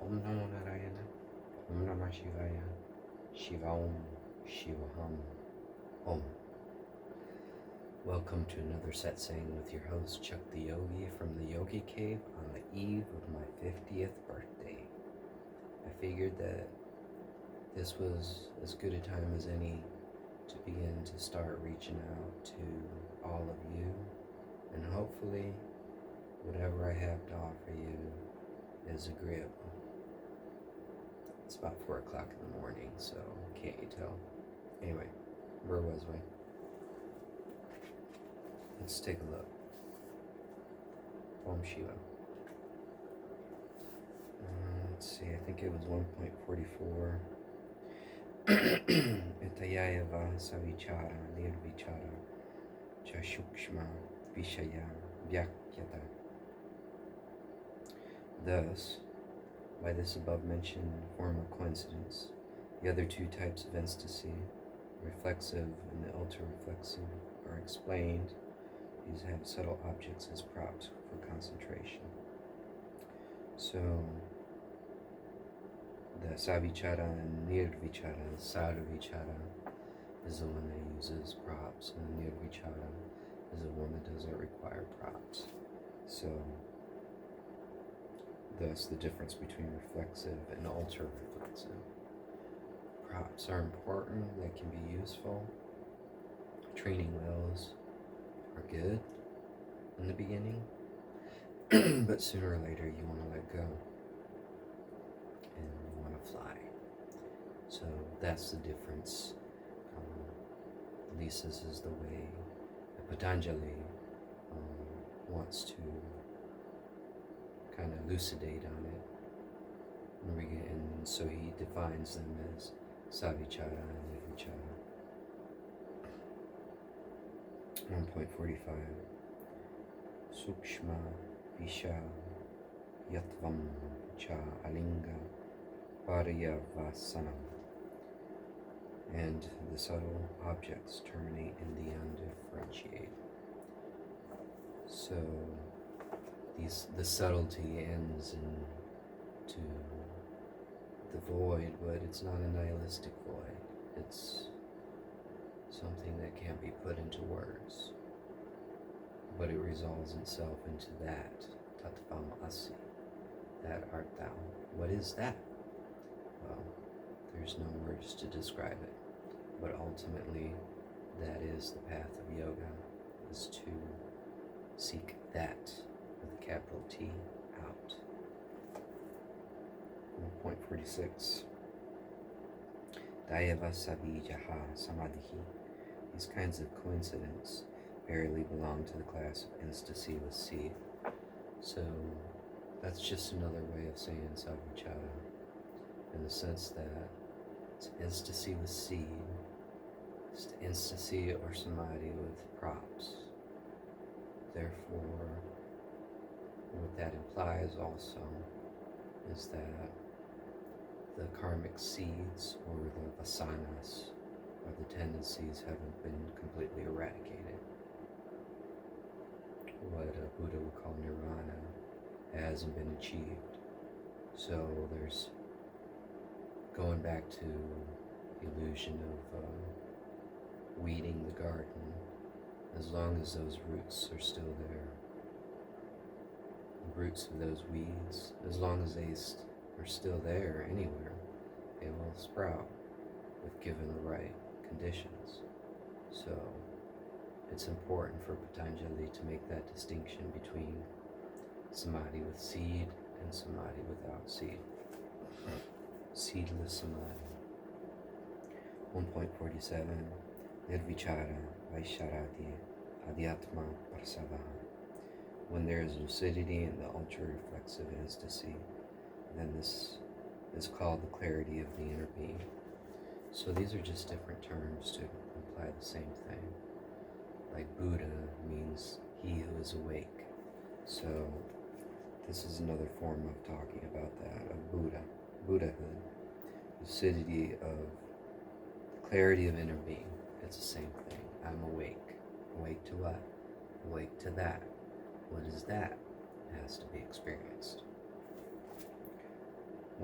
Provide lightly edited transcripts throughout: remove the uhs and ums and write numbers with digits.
Om Namo Narayana, Om Namah Shivaya, Shiva Om, Shiva Hum, Om. Welcome to another satsang with your host Chuck the Yogi from the Yogi Cave on the eve of my 50th birthday. I figured that this was as good a time as any to begin to start reaching out to all of you, and hopefully whatever I have to offer you is agreeable. It's about 4 o'clock in the morning, so can't you tell? Anyway, where was we? Let's take a look. Om Shiva. Let's see, I think it was 1.44. Etayayava savichara nirvichara cha shukshma vishaya vyakyata. Thus, by this above-mentioned form of coincidence, the other two types of ecstasy, reflexive and ultra-reflexive, are explained. These have subtle objects as props for concentration. So, the savichara and nirvichara, sarvichara, is the one that uses props, and nirvichara is the one that doesn't require props. So, thus the difference between reflexive and ultra-reflexive. Props are important, they can be useful. Training wheels are good in the beginning, but sooner or later you want to let go and you want to fly. So that's the difference. At least this is the way that Patanjali wants to kind of elucidate on it. And so he defines them as savichara and nirvichara. 1.45 Sukshma Visha Yatvam Cha Alinga Paryavasanam. And the subtle objects terminate in the undifferentiated. So the subtlety ends into the void, but it's not a nihilistic void. It's something that can't be put into words, but it resolves itself into that, tattvam asi, that art thou. What is that? Well, there's no words to describe it, but ultimately that is the path of yoga, is to seek that with a capital T out. 1.46 Dayava Savijaha Samadhi. These kinds of coincidence barely belong to the class of ecstasy with seed. So that's just another way of saying savichara, in the sense that it's ecstasy with seed, it's ecstasy or samadhi with props. Therefore, what that implies also is that the karmic seeds or the vasanas or the tendencies haven't been completely eradicated. What a Buddha would call nirvana hasn't been achieved. So there's going back to the illusion of weeding the garden. As long as those roots are still there, the roots of those weeds, as long as they are still there anywhere, they will sprout if given the right conditions. So it's important for Patanjali to make that distinction between samadhi with seed and samadhi without seed. Seedless samadhi. 1.47 Nirvichara Vaisharati Adhyatma Prasavaha. When there is lucidity in the ultra-reflexive ecstasy, then this is called the clarity of the inner being. So these are just different terms to imply the same thing. Like Buddha means he who is awake. So this is another form of talking about that, of Buddhahood. Lucidity of the clarity of inner being. It's the same thing. I'm awake. Awake to what? Awake to that. What is that? It has to be experienced.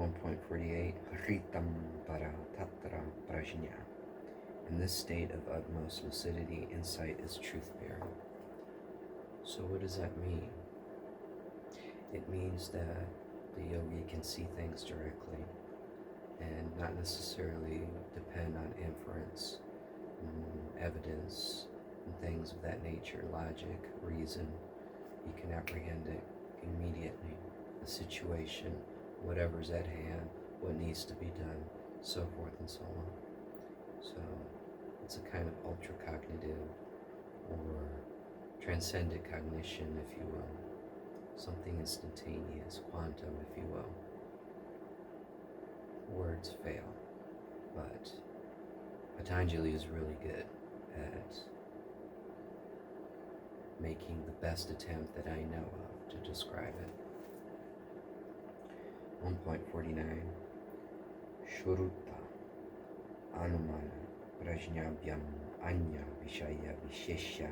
1.48 Hritam para tatra prajna. In this state of utmost lucidity, insight is truth-bearing. So what does that mean? It means that the yogi can see things directly and not necessarily depend on inference, evidence, and things of that nature, logic, reason. He can apprehend it immediately, the situation, whatever's at hand, what needs to be done, so forth and so on. So it's a kind of ultra-cognitive or transcendent cognition, if you will. Something instantaneous, quantum, if you will. Words fail, but Patanjali is really good at making the best attempt that I know of to describe it. 1.49 Shuruta Anumana Prajnabhyam Anya Vishaya Vishesha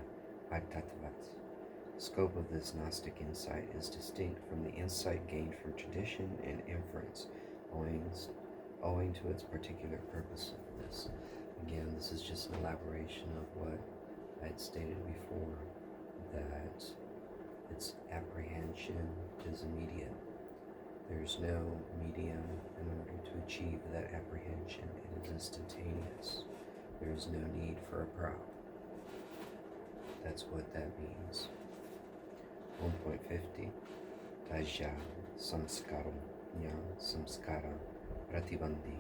Atatvat. The scope of this Gnostic insight is distinct from the insight gained from tradition and inference, owing to its particular purposiveness. Again, this is just an elaboration of what I had stated before, that its apprehension is immediate. There's no medium in order to achieve that apprehension. It is instantaneous. There is no need for a prop. That's what that means. 1.50 Taja Samskaram Nya Samskara Pratibandhi.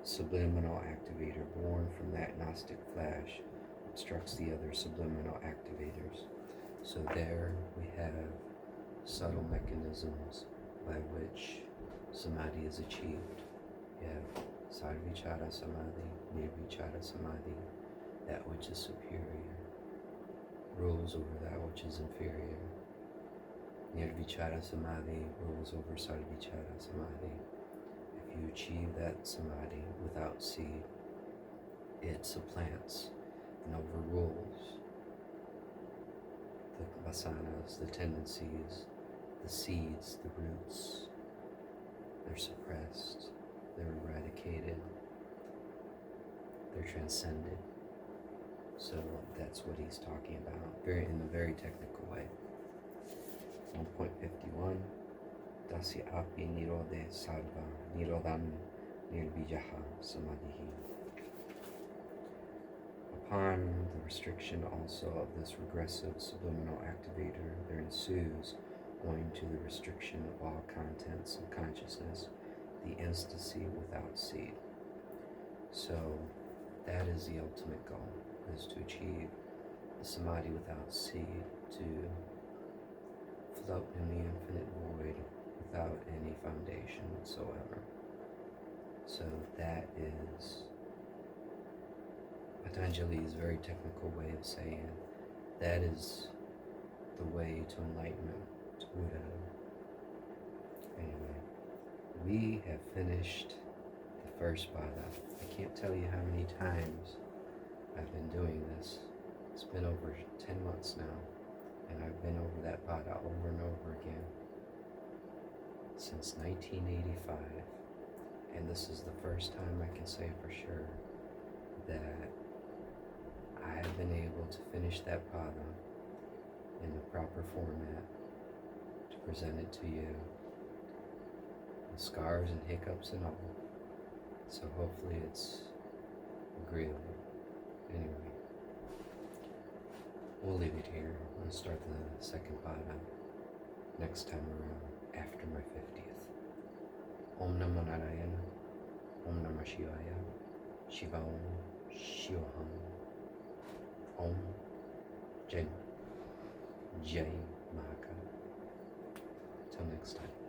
Subliminal activator born from that Gnostic flash obstructs the other subliminal activators. So there we have subtle mechanisms by which samadhi is achieved. You have sarvichara samadhi, nirvichara samadhi, that which is superior rules over that which is inferior. Nirvichara samadhi rules over sarvichara samadhi. If you achieve that samadhi without seed, it supplants and overrules the vasanas, the tendencies, the seeds, the roots. They're suppressed, they're eradicated, they're transcended. So that's what he's talking about, in a very technical way. 1.51 Dasya api nirode sarva nirodhan nirvijaha samadhihi. Upon the restriction also of this regressive subliminal activator, there ensues, owing to the restriction of all contents of consciousness, the ecstasy without seed. So that is the ultimate goal, is to achieve the samadhi without seed, to float in the infinite void without any foundation whatsoever. So that is Patanjali's very technical way of saying that is the way to enlightenment, to Buddhahood. Anyway, we have finished the first pada. I can't tell you how many times I've been doing this. It's been over 10 months now, and I've been over that pada over and over again since 1985. And this is the first time I can say for sure that I have been able to finish that pada in the proper format to present it to you, with scars and hiccups and all. So hopefully it's agreeable. Anyway, we'll leave it here. I'm going to start the second pada next time around after my 50th. Om Namo Narayana, Om Namah Shivaya, Shiva Om, Shivaham, Om, Jai, Jai Mahakal. Till next time.